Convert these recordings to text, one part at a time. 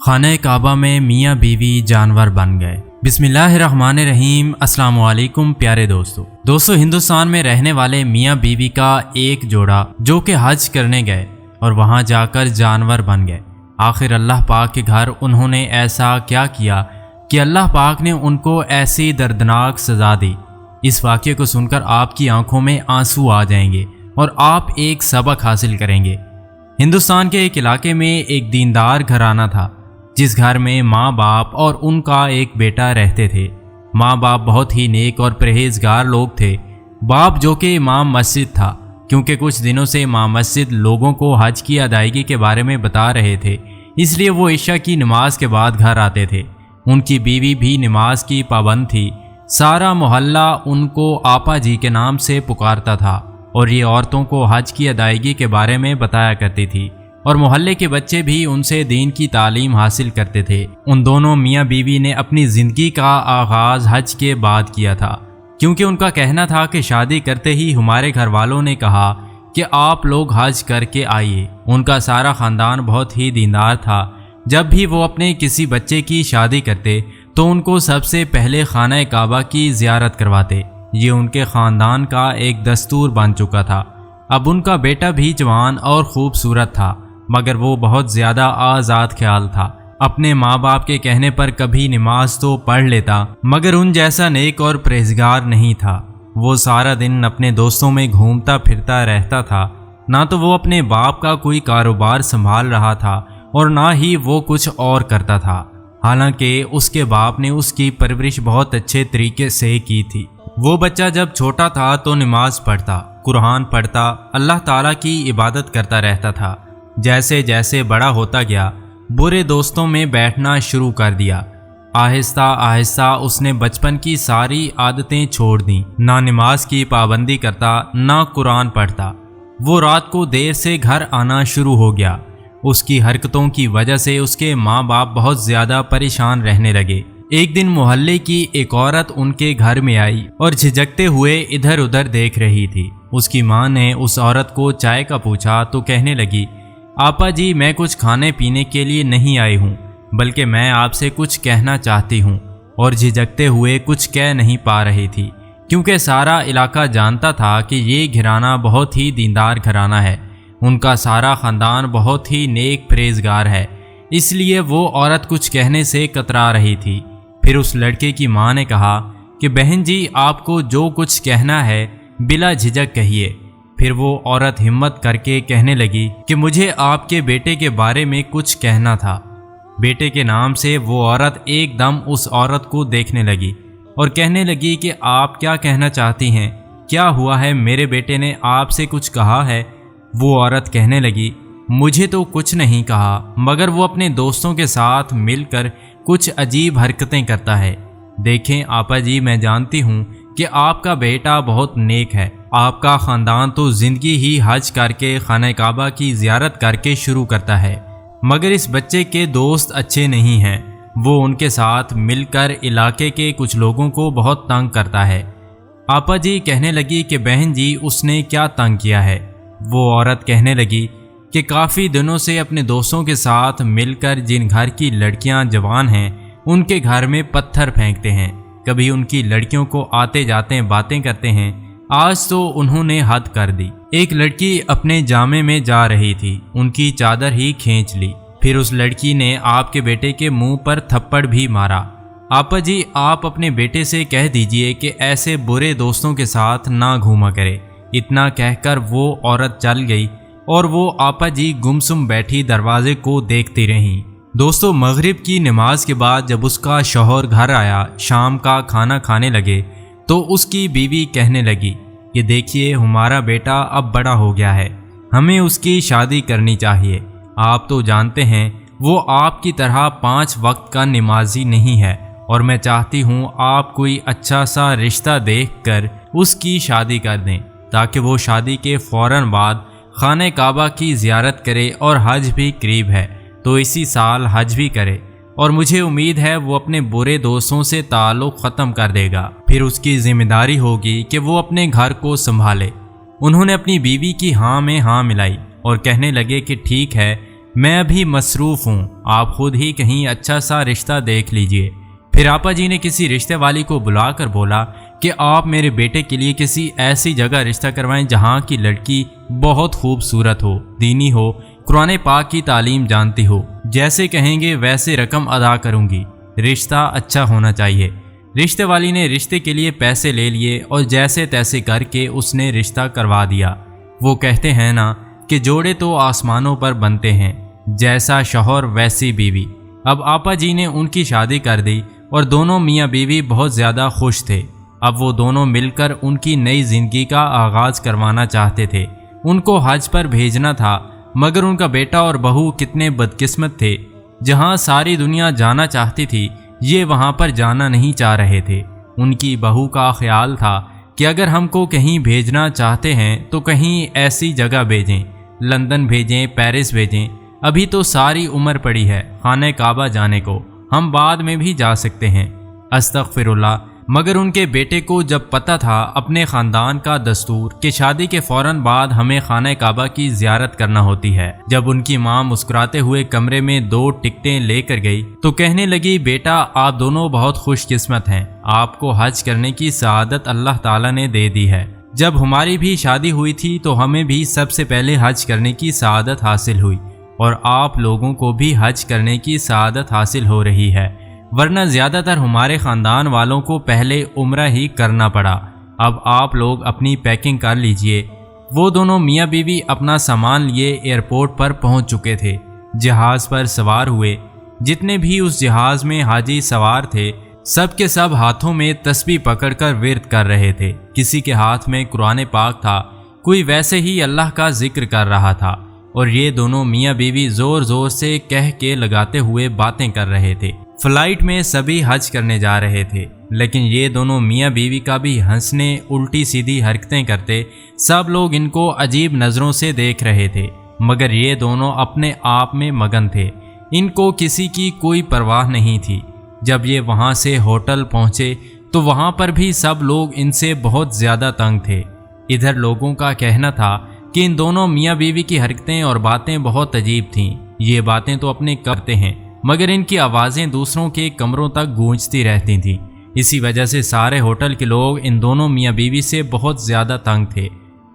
خانہ کعبہ میں میاں بیوی جانور بن گئے۔ بسم اللہ الرحمن الرحیم۔ السلام علیکم پیارے دوستو ہندوستان میں رہنے والے میاں بیوی کا ایک جوڑا جو کہ حج کرنے گئے اور وہاں جا کر جانور بن گئے۔ آخر اللہ پاک کے گھر انہوں نے ایسا کیا کیا کہ اللہ پاک نے ان کو ایسی دردناک سزا دی۔ اس واقعے کو سن کر آپ کی آنکھوں میں آنسو آ جائیں گے اور آپ ایک سبق حاصل کریں گے۔ ہندوستان کے ایک علاقے میں ایک دیندار گھرانہ تھا جس گھر میں ماں باپ اور ان کا ایک بیٹا رہتے تھے۔ ماں باپ بہت ہی نیک اور پرہیزگار لوگ تھے۔ باپ جو کہ امام مسجد تھا، کیونکہ کچھ دنوں سے امام مسجد لوگوں کو حج کی ادائیگی کے بارے میں بتا رہے تھے، اس لیے وہ عشاء کی نماز کے بعد گھر آتے تھے۔ ان کی بیوی بھی نماز کی پابند تھی۔ سارا محلہ ان کو آپا جی کے نام سے پکارتا تھا اور یہ عورتوں کو حج کی ادائیگی کے بارے میں بتایا کرتی تھی، اور محلے کے بچے بھی ان سے دین کی تعلیم حاصل کرتے تھے۔ ان دونوں میاں بیوی نے اپنی زندگی کا آغاز حج کے بعد کیا تھا، کیونکہ ان کا کہنا تھا کہ شادی کرتے ہی ہمارے گھر والوں نے کہا کہ آپ لوگ حج کر کے آئیے۔ ان کا سارا خاندان بہت ہی دیندار تھا۔ جب بھی وہ اپنے کسی بچے کی شادی کرتے تو ان کو سب سے پہلے خانہ کعبہ کی زیارت کرواتے۔ یہ ان کے خاندان کا ایک دستور بن چکا تھا۔ اب ان کا بیٹا بھی جوان اور خوبصورت تھا، مگر وہ بہت زیادہ آزاد خیال تھا۔ اپنے ماں باپ کے کہنے پر کبھی نماز تو پڑھ لیتا، مگر ان جیسا نیک اور پرہیزگار نہیں تھا۔ وہ سارا دن اپنے دوستوں میں گھومتا پھرتا رہتا تھا۔ نہ تو وہ اپنے باپ کا کوئی کاروبار سنبھال رہا تھا اور نہ ہی وہ کچھ اور کرتا تھا، حالانکہ اس کے باپ نے اس کی پرورش بہت اچھے طریقے سے کی تھی۔ وہ بچہ جب چھوٹا تھا تو نماز پڑھتا، قرآن پڑھتا، اللہ تعالیٰ کی عبادت کرتا رہتا تھا۔ جیسے جیسے بڑا ہوتا گیا، برے دوستوں میں بیٹھنا شروع کر دیا۔ آہستہ آہستہ اس نے بچپن کی ساری عادتیں چھوڑ دیں۔ نہ نماز کی پابندی کرتا، نہ قرآن پڑھتا۔ وہ رات کو دیر سے گھر آنا شروع ہو گیا۔ اس کی حرکتوں کی وجہ سے اس کے ماں باپ بہت زیادہ پریشان رہنے لگے۔ ایک دن محلے کی ایک عورت ان کے گھر میں آئی اور جھجکتے ہوئے ادھر ادھر دیکھ رہی تھی۔ اس کی ماں نے اس عورت کو چائے کا پوچھا تو کہنے لگی، آپا جی میں کچھ کھانے پینے کے لیے نہیں آئی ہوں، بلکہ میں آپ سے کچھ کہنا چاہتی ہوں، اور جھجکتے ہوئے کچھ کہہ نہیں پا رہی تھی، کیونکہ سارا علاقہ جانتا تھا کہ یہ گھرانہ بہت ہی دیندار گھرانہ ہے۔ ان کا سارا خاندان بہت ہی نیک پرہیزگار ہے، اس لیے وہ عورت کچھ کہنے سے کترا رہی تھی۔ پھر اس لڑکے کی ماں نے کہا کہ بہن جی آپ کو جو کچھ کہنا ہے بلا جھجک کہیے۔ پھر وہ عورت ہمت کر کے کہنے لگی کہ مجھے آپ کے بیٹے کے بارے میں کچھ کہنا تھا۔ بیٹے کے نام سے وہ عورت ایک دم اس عورت کو دیکھنے لگی اور کہنے لگی کہ آپ کیا کہنا چاہتی ہیں؟ کیا ہوا ہے؟ میرے بیٹے نے آپ سے کچھ کہا ہے؟ وہ عورت کہنے لگی مجھے تو کچھ نہیں کہا، مگر وہ اپنے دوستوں کے ساتھ مل کر کچھ عجیب حرکتیں کرتا ہے۔ دیکھیں آپا جی میں جانتی ہوں کہ آپ کا بیٹا بہت نیک ہے۔ آپ کا خاندان تو زندگی ہی حج کر کے خانہ کعبہ کی زیارت کر کے شروع کرتا ہے، مگر اس بچے کے دوست اچھے نہیں ہیں۔ وہ ان کے ساتھ مل کر علاقے کے کچھ لوگوں کو بہت تنگ کرتا ہے۔ آپا جی کہنے لگی کہ بہن جی اس نے کیا تنگ کیا ہے؟ وہ عورت کہنے لگی کہ کافی دنوں سے اپنے دوستوں کے ساتھ مل کر جن گھر کی لڑکیاں جوان ہیں ان کے گھر میں پتھر پھینکتے ہیں، کبھی ان کی لڑکیوں کو آتے جاتے باتیں کرتے ہیں۔ آج تو انہوں نے حد کر دی۔ ایک لڑکی اپنے جامے میں جا رہی تھی، ان کی چادر ہی کھینچ لی۔ پھر اس لڑکی نے آپ کے بیٹے کے منہ پر تھپڑ بھی مارا۔ آپا جی آپ اپنے بیٹے سے کہہ دیجئے کہ ایسے برے دوستوں کے ساتھ نہ گھوما کرے۔ اتنا کہہ کر وہ عورت چل گئی اور وہ آپا جی گمسم بیٹھی دروازے کو دیکھتی رہیں۔ دوستو مغرب کی نماز کے بعد جب اس کا شوہر گھر آیا، شام کا کھانا کھانے لگے تو اس کی بیوی کہنے لگی کہ دیکھیے ہمارا بیٹا اب بڑا ہو گیا ہے، ہمیں اس کی شادی کرنی چاہیے۔ آپ تو جانتے ہیں وہ آپ کی طرح 5 وقت کا نمازی نہیں ہے، اور میں چاہتی ہوں آپ کوئی اچھا سا رشتہ دیکھ کر اس کی شادی کر دیں، تاکہ وہ شادی کے فوراً بعد خانہ کعبہ کی زیارت کرے، اور حج بھی قریب ہے تو اسی سال حج بھی کرے، اور مجھے امید ہے وہ اپنے برے دوستوں سے تعلق ختم کر دے گا۔ پھر اس کی ذمہ داری ہوگی کہ وہ اپنے گھر کو سنبھالے۔ انہوں نے اپنی بیوی کی ہاں میں ہاں ملائی اور کہنے لگے کہ ٹھیک ہے मैं अभी मसरूफ़ हूँ, आप खुद ही कहीं अच्छा सा रिश्ता देख लीजिए। फिर आपा जी ने किसी रिश्ते वाली को बुलाकर बोला कि आप मेरे बेटे के लिए किसी ऐसी जगह रिश्ता करवाएं जहाँ की लड़की बहुत खूबसूरत हो, दीनी हो, कुरान पाक की तालीम जानती हो। जैसे कहेंगे वैसे रकम अदा करूँगी, रिश्ता अच्छा होना चाहिए। रिश्ते वाली ने रिश्ते के लिए पैसे ले लिए और जैसे तैसे करके उसने रिश्ता करवा दिया। वो कहते हैं ना कि जोड़े तो आसमानों पर बनते हैं, जैसा शौहर वैसी बीवी। अब आपा जी ने उनकी शादी कर दी और दोनों मियाँ बीवी बहुत ज़्यादा खुश थे। अब वो दोनों मिलकर उनकी नई ज़िंदगी का आगाज़ करवाना चाहते थे। उनको हज पर भेजना था, मगर उनका बेटा और बहू कितने बदकिस्मत थे। जहाँ सारी दुनिया जाना चाहती थी, ये वहाँ पर जाना नहीं चाह रहे थे। उनकी बहू का ख्याल था कि अगर हमको कहीं भेजना चाहते हैं तो कहीं ऐसी जगह भेजें, लंदन भेजें, पेरिस भेजें। अभी तो सारी उम्र पड़ी है खाने काबा जाने को, हम बाद में भी जा सकते हैं। अस्तगफिरुल्लाह। मगर उनके बेटे को जब पता था अपने ख़ानदान का दस्तूर कि शादी के फ़ौरन बाद हमें खाने काबा की ज़ियारत करना होती है, जब उनकी माँ मुस्कुराते हुए कमरे में 2 टिकटें लेकर गई तो कहने लगी, बेटा आप दोनों बहुत खुशकिस्मत हैं, आपको हज करने की सआदत अल्लाह ताला ने दे दी है। जब हमारी भी शादी हुई थी तो हमें भी सबसे पहले हज करने की सआदत हासिल हुई और आप लोगों को भी हज करने की सआदत हासिल हो रही है, वरना ज़्यादातर हमारे ख़ानदान वालों को पहले उम्रा ही करना पड़ा। अब आप लोग अपनी पैकिंग कर लीजिए। वो दोनों मियाँ बीवी अपना सामान लिए एयरपोर्ट पर पहुँच चुके थे। जहाज़ पर सवार हुए। जितने भी उस जहाज़ में हाजी सवार थे, सब के सब हाथों में तस्बीह पकड़कर विर्द कर रहे थे। किसी के हाथ में कुरान पाक था, कोई वैसे ही अल्लाह का जिक्र कर रहा था और ये दोनों मियाँ बीवी ज़ोर ज़ोर से कह के लगाते हुए बातें कर रहे थे। फ्लाइट में सभी हज करने जा रहे थे, लेकिन ये दोनों मियाँ बीवी का भी हंसने, उल्टी सीधी हरकतें करते सब लोग इनको अजीब नज़रों से देख रहे थे। मगर ये दोनों अपने आप में मगन थे, इनको किसी की कोई परवाह नहीं थी। जब ये वहाँ से होटल पहुँचे तो वहाँ पर भी सब लोग इनसे बहुत ज़्यादा तंग थे। इधर लोगों का कहना था कि इन दोनों मियाँ बीवी की हरकतें और बातें बहुत अजीब थीं। ये बातें तो अपने करते हैं, मगर इनकी आवाज़ें दूसरों के कमरों तक गूंजती रहती थीं। इसी वजह से सारे होटल के लोग इन दोनों मियाँ बीवी से बहुत ज़्यादा तंग थे।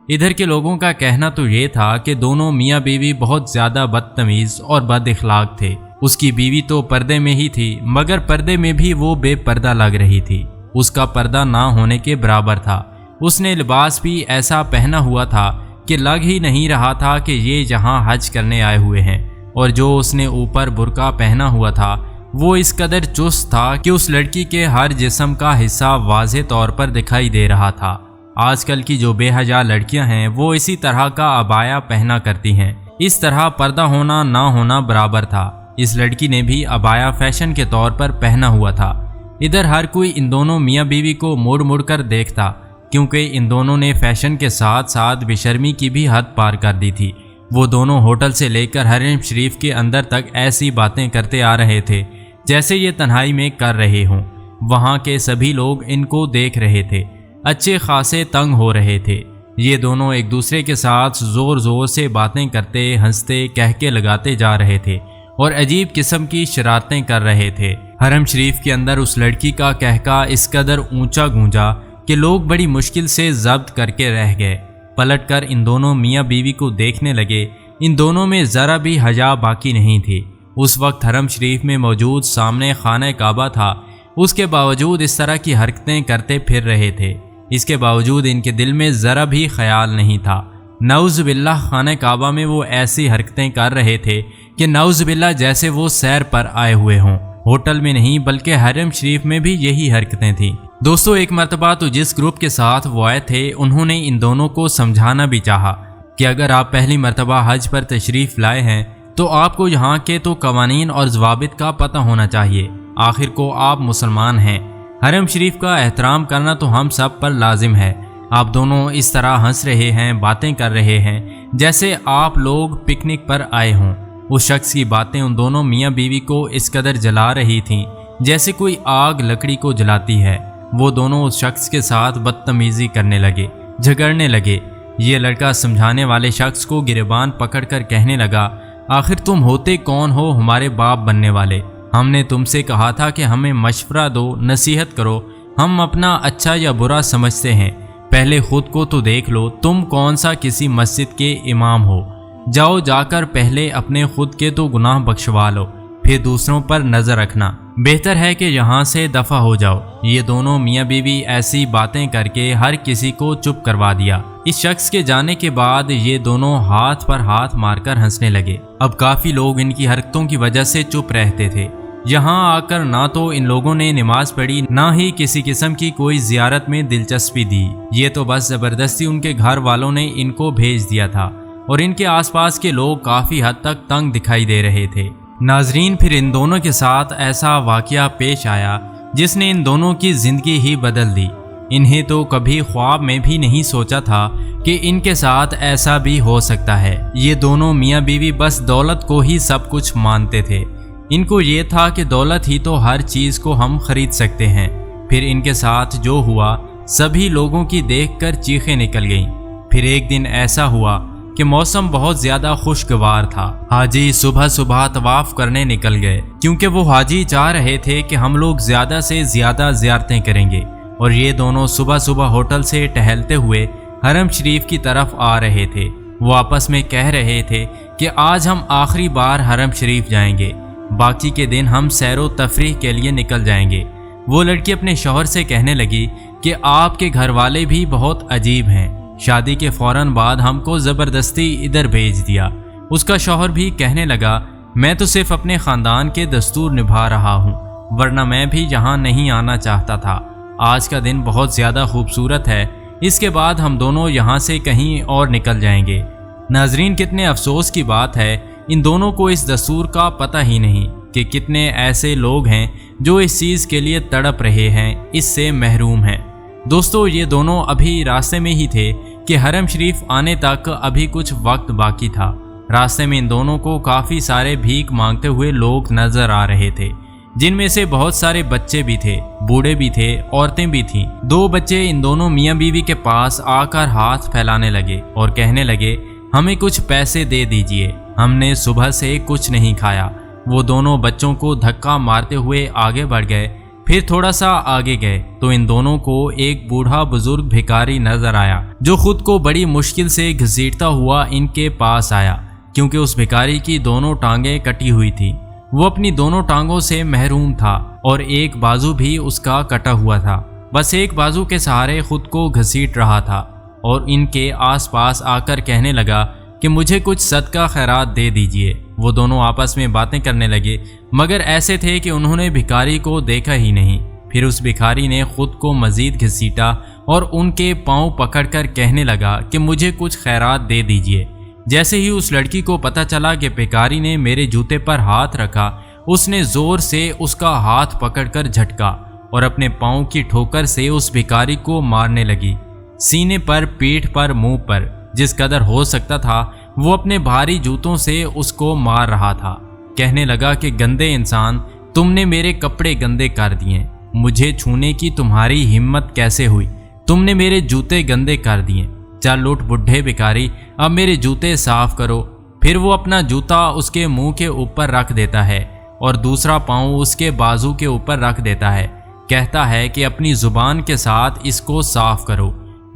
इधर के लोगों का कहना तो ये था कि दोनों मियाँ बीवी बहुत ज़्यादा बदतमीज़ और बद इखलाक थे। उसकी बीवी तो पर्दे में ही थी, मगर पर्दे में भी वो बेपर्दा लग रही थी। उसका पर्दा ना होने के बराबर था। उसने लिबास भी ऐसा पहना हुआ था कि लग ही नहीं रहा था कि ये यहाँ हज करने आए हुए हैं। और जो उसने ऊपर बुर्का पहना हुआ था वो इस कदर चुस्त था कि उस लड़की के हर जिस्म का हिस्सा वाज़े तौर पर दिखाई दे रहा था। आजकल की जो बेहजा लड़कियां हैं वो इसी तरह का अबाया पहना करती हैं। इस तरह पर्दा होना ना होना बराबर था। इस लड़की ने भी अबाया फैशन के तौर पर पहना हुआ था। इधर हर कोई इन दोनों मियाँ बीवी को मुड़ मुड़ कर देखता, क्योंकि इन दोनों ने फैशन के साथ साथ बेशर्मी की भी हद पार कर दी थी। वो दोनों होटल से लेकर हरम शरीफ के अंदर तक ऐसी बातें करते आ रहे थे जैसे ये तन्हाई में कर रहे हों। वहाँ के सभी लोग इनको देख रहे थे, अच्छे खासे तंग हो रहे थे। ये दोनों एक दूसरे के साथ ज़ोर ज़ोर से बातें करते, हंसते, कह के लगाते जा रहे थे और अजीब किस्म की शरारतें कर रहे थे। हरम शरीफ के अंदर उस लड़की का कहका इस कदर ऊंचा गूंजा कि लोग बड़ी मुश्किल से जब्त करके रह गए। पलटकर इन दोनों मियाँ बीवी को देखने लगे। इन दोनों में ज़रा भी हया बाकी नहीं थी। उस वक्त हरम शरीफ में मौजूद सामने खाना काबा था, उसके बावजूद इस तरह की हरकतें करते फिर रहे थे। इसके बावजूद इनके दिल में ज़रा भी ख्याल नहीं था। नऊज़ बिल्लाह, खाना काबा में वो ऐसी हरकतें कर रहे थे कि नऊज़ बिल्लाह जैसे वो सैर पर आए हुए हों। होटल में नहीं बल्कि हरम शरीफ में भी यही हरकतें थीं। दोस्तों, एक मरतबा तो जिस ग्रुप के साथ वो आए थे उन्होंने इन दोनों को समझाना भी चाहा कि अगर आप पहली मरतबा हज पर तशरीफ़ लाए हैं तो आपको यहाँ के तो कवानीन और ज़वाबित का पता होना चाहिए। आखिर को आप मुसलमान हैं, हरम शरीफ का एहतराम करना तो हम सब पर लाजिम है। आप दोनों इस तरह हंस रहे हैं, बातें कर रहे हैं जैसे आप लोग पिकनिक पर आए हों। उस शख्स की बातें उन दोनों मियाँ बीवी को इस कदर जला रही थीं जैसे कोई आग लकड़ी को जलाती है। वो दोनों उस शख्स के साथ बदतमीज़ी करने लगे, झगड़ने लगे। ये लड़का समझाने वाले शख्स को गिरबान पकड़कर कहने लगा, आखिर तुम होते कौन हो हमारे बाप बनने वाले? हमने तुमसे कहा था कि हमें मशवरा दो, नसीहत करो, हम अपना अच्छा या बुरा समझते हैं। पहले खुद को तो देख लो, तुम कौन सा किसी मस्जिद के इमाम हो? जाओ जाकर पहले अपने खुद के तो गुनाह बख्शवा लो, फिर दूसरों पर नज़र रखना। बेहतर है कि यहाँ से दफ़ा हो जाओ। ये दोनों मियाँ बीवी ऐसी बातें करके हर किसी को चुप करवा दिया। इस शख्स के जाने के बाद ये दोनों हाथ पर हाथ मारकर हंसने लगे। अब काफ़ी लोग इनकी हरकतों की वजह से चुप रहते थे। यहाँ आकर ना तो इन लोगों ने नमाज पढ़ी, ना ही किसी किस्म की कोई ज़ियारत में दिलचस्पी दी। ये तो बस ज़बरदस्ती उनके घर वालों ने इनको भेज दिया था और इनके आसपास के लोग काफ़ी हद तक तंग दिखाई दे रहे थे। नाजरीन, फिर इन दोनों के साथ ऐसा वाक़या पेश आया जिसने इन दोनों की ज़िंदगी ही बदल दी। इन्हें तो कभी ख्वाब में भी नहीं सोचा था कि इनके साथ ऐसा भी हो सकता है। ये दोनों मियाँ बीवी बस दौलत को ही सब कुछ मानते थे। इनको ये था कि दौलत ही तो हर चीज़ को हम खरीद सकते हैं। फिर इनके साथ जो हुआ सभी लोगों की देखकर चीखें निकल गईं। फिर एक दिन ऐसा हुआ कि मौसम बहुत ज़्यादा खुशगवार था। हाजी सुबह सुबह तवाफ़ करने निकल गए, क्योंकि वो हाजी चाह रहे थे कि हम लोग ज़्यादा से ज़्यादा ज़ियारतें करेंगे। और ये दोनों सुबह सुबह होटल से टहलते हुए हरम शरीफ की तरफ आ रहे थे। वो आपस में कह रहे थे कि आज हम आखिरी बार हरम शरीफ जाएंगे, बाकी के दिन हम सैरो तफरीह के लिए निकल जाएंगे। वो लड़की अपने शौहर से कहने लगी कि आपके घर वाले भी बहुत अजीब हैं, शादी के फ़ौरन बाद हमको ज़बरदस्ती इधर भेज दिया। उसका शौहर भी कहने लगा, मैं तो सिर्फ अपने ख़ानदान के दस्तूर निभा रहा हूँ, वरना मैं भी यहाँ नहीं आना चाहता था। आज का दिन बहुत ज़्यादा खूबसूरत है, इसके बाद हम दोनों यहाँ से कहीं और निकल जाएंगे। नाजरीन, कितने अफसोस की बात है, इन दोनों को इस दस्तूर का पता ही नहीं कि कितने ऐसे लोग हैं जो इस चीज़ के लिए तड़प रहे हैं, इससे महरूम हैं। दोस्तों, ये दोनों अभी रास्ते में ही थे कि हरम शरीफ आने तक अभी कुछ वक्त बाकी था। रास्ते में इन दोनों को काफ़ी सारे भीख मांगते हुए लोग नज़र आ रहे थे, जिनमें से बहुत सारे बच्चे भी थे, बूढ़े भी थे, औरतें भी थीं। दो बच्चे इन दोनों मियाँ बीवी के पास आकर हाथ फैलाने लगे और कहने लगे, हमें कुछ पैसे दे दीजिए, हमने सुबह से कुछ नहीं खाया। वो दोनों बच्चों को धक्का मारते हुए आगे बढ़ गए। फिर थोड़ा सा आगे गए तो इन दोनों को एक बूढ़ा बुजुर्ग भिखारी नजर आया, जो खुद को बड़ी मुश्किल से घसीटता हुआ इनके पास आया, क्योंकि उस भिखारी की दोनों टांगें कटी हुई थी। वो अपनी दोनों टांगों से महरूम था और एक बाजू भी उसका कटा हुआ था। बस एक बाजू के सहारे खुद को घसीट रहा था और इनके आसपास आकर कहने लगा कि मुझे कुछ सदका खैरात दे दीजिए। वो दोनों आपस में बातें करने लगे, मगर ऐसे थे कि उन्होंने भिखारी को देखा ही नहीं। फिर उस भिखारी ने खुद को मज़ीद घसीटा और उनके पांव पकड़कर कहने लगा कि मुझे कुछ खैरात दे दीजिए। जैसे ही उस लड़की को पता चला कि भिखारी ने मेरे जूते पर हाथ रखा, उसने ज़ोर से उसका हाथ पकड़कर झटका और अपने पाँव की ठोकर से उस भिखारी को मारने लगी। सीने पर, पीठ पर, मुंह पर, जिस कदर हो सकता था वो अपने भारी जूतों से उसको मार रहा था। कहने लगा कि गंदे इंसान, तुमने मेरे कपड़े गंदे कर दिए, मुझे छूने की तुम्हारी हिम्मत कैसे हुई? तुमने मेरे जूते गंदे कर दिए। चल उठ बुढ़े भिखारी, अब मेरे जूते साफ करो। फिर वो अपना जूता उसके मुंह के ऊपर रख देता है और दूसरा पाँव उसके बाजू के ऊपर रख देता है। कहता है कि अपनी जुबान के साथ इसको साफ करो।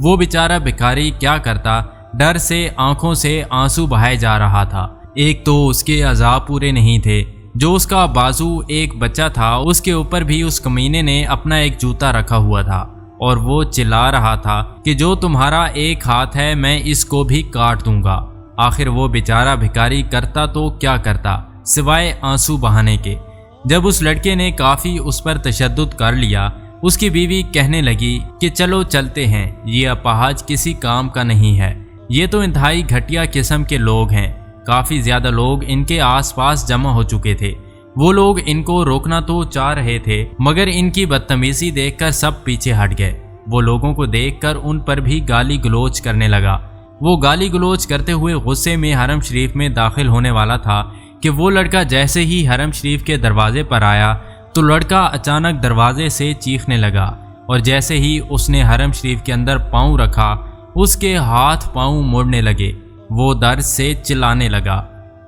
वो बेचारा भिखारी क्या करता, डर से आंखों से आंसू बहाए जा रहा था। एक तो उसके अज़ाब पूरे नहीं थे, जो उसका बाजू एक बच्चा था उसके ऊपर भी उस कमीने ने अपना एक जूता रखा हुआ था और वो चिल्ला रहा था कि जो तुम्हारा एक हाथ है मैं इसको भी काट दूंगा। आखिर वो बेचारा भिखारी करता तो क्या करता सिवाय आंसू बहाने के। जब उस लड़के ने काफ़ी उस पर तशद्दुद कर लिया, उसकी बीवी कहने लगी कि चलो चलते हैं, ये अपाहज किसी काम का नहीं है, ये तो इंतहाई घटिया किस्म के लोग हैं। काफ़ी ज़्यादा लोग इनके आसपास जमा हो चुके थे। वो लोग इनको रोकना तो चाह रहे थे, मगर इनकी बदतमीज़ी देखकर सब पीछे हट गए। वो लोगों को देखकर उन पर भी गाली गलोच करने लगा। वो गाली गलोच करते हुए गुस्से में हरम शरीफ में दाखिल होने वाला था कि वो लड़का जैसे ही हरम शरीफ के दरवाजे पर आया तो लड़का अचानक दरवाजे से चीखने लगा और जैसे ही उसने हरम शरीफ के अंदर पाँव रखा उसके हाथ पाँव मुड़ने लगे। वो दर्द से चिल्लाने लगा।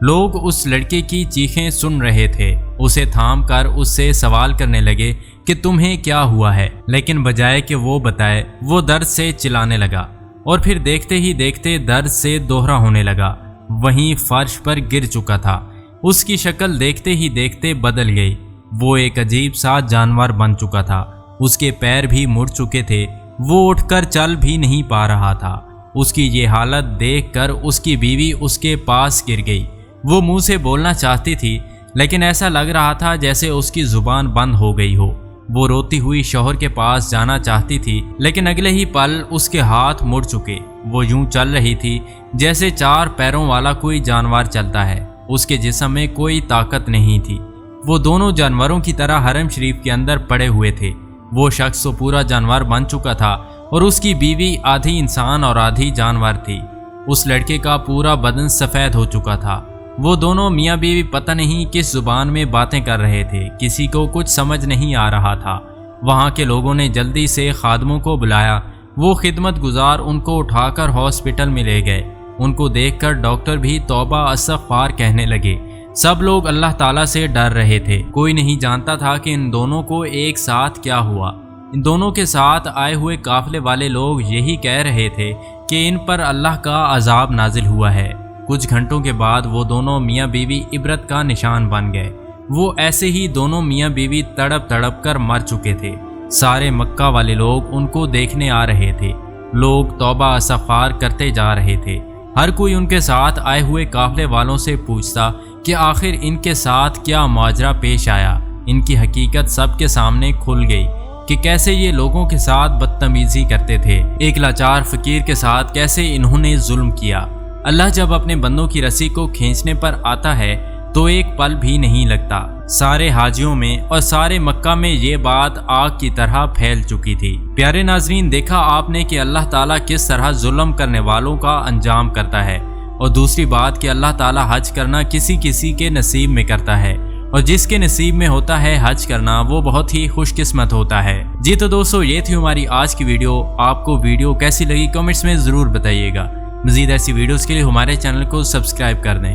لوگ اس لڑکے کی چیخیں سن رہے تھے، اسے تھام کر اس سے سوال کرنے لگے کہ تمہیں کیا ہوا ہے، لیکن بجائے کہ وہ بتائے وہ درد سے چلانے لگا اور پھر دیکھتے ہی دیکھتے درد سے دوہرا ہونے لگا، وہیں فرش پر گر چکا تھا۔ اس کی شکل دیکھتے ہی دیکھتے بدل گئی، وہ ایک عجیب سا جانور بن چکا تھا، اس کے پیر بھی مڑ چکے تھے، وہ اٹھ کر چل بھی نہیں پا رہا تھا۔ اس کی یہ حالت دیکھ کر اس کی بیوی اس کے پاس گر گئی، وہ منہ سے بولنا چاہتی تھی لیکن ایسا لگ رہا تھا جیسے اس کی زبان بند ہو گئی ہو۔ وہ روتی ہوئی شوہر کے پاس جانا چاہتی تھی لیکن اگلے ہی پل اس کے ہاتھ مڑ چکے، وہ یوں چل رہی تھی جیسے 4 پیروں والا کوئی جانور چلتا ہے، اس کے جسم میں کوئی طاقت نہیں تھی، وہ دونوں جانوروں کی طرح حرم شریف کے اندر پڑے ہوئے تھے۔ وہ شخص تو پورا جانور بن چکا تھا اور اس کی بیوی آدھی انسان اور آدھی جانور تھی۔ اس لڑکے کا پورا بدن سفید ہو چکا تھا۔ وہ دونوں میاں بیوی پتہ نہیں کس زبان میں باتیں کر رہے تھے، کسی کو کچھ سمجھ نہیں آ رہا تھا۔ وہاں کے لوگوں نے جلدی سے خادموں کو بلایا، وہ خدمت گزار ان کو اٹھا کر ہاسپٹل میں لے گئے۔ ان کو دیکھ کر ڈاکٹر بھی توبہ استغفار کہنے لگے۔ سب لوگ اللہ تعالیٰ سے ڈر رہے تھے، کوئی نہیں جانتا تھا کہ ان دونوں کو ایک ساتھ کیا ہوا۔ ان دونوں کے ساتھ آئے ہوئے قافلے والے لوگ یہی کہہ رہے تھے کہ ان پر اللہ کا عذاب نازل ہوا ہے۔ کچھ گھنٹوں کے بعد وہ دونوں میاں بیوی عبرت کا نشان بن گئے۔ وہ ایسے ہی دونوں میاں بیوی تڑپ تڑپ کر مر چکے تھے۔ سارے مکہ والے لوگ ان کو دیکھنے آ رہے تھے، لوگ توبہ استغفار کرتے جا رہے تھے۔ ہر کوئی ان کے ساتھ آئے ہوئے قافلے والوں سے پوچھتا کہ آخر ان کے ساتھ کیا ماجرا پیش آیا۔ ان کی حقیقت سب کے سامنے کھل گئی کہ کیسے یہ لوگوں کے ساتھ بدتمیزی کرتے تھے، ایک لاچار فقیر کے ساتھ کیسے انہوں نے ظلم کیا۔ اللہ جب اپنے بندوں کی رسی کو کھینچنے پر آتا ہے تو ایک پل بھی نہیں لگتا۔ سارے حاجیوں میں اور سارے مکہ میں یہ بات آگ کی طرح پھیل چکی تھی۔ پیارے ناظرین، دیکھا آپ نے کہ اللہ تعالیٰ کس طرح ظلم کرنے والوں کا انجام کرتا ہے، اور دوسری بات کہ اللہ تعالیٰ حج کرنا کسی کسی کے نصیب میں کرتا ہے، اور جس کے نصیب میں ہوتا ہے حج کرنا وہ بہت ہی خوش قسمت ہوتا ہے۔ جی تو دوستو، یہ تھی ہماری آج کی ویڈیو۔ آپ کو ویڈیو کیسی لگی کمنٹس میں ضرور بتائیے گا۔ مزید ایسی ویڈیوز کے لیے ہمارے چینل کو سبسکرائب کر دیں۔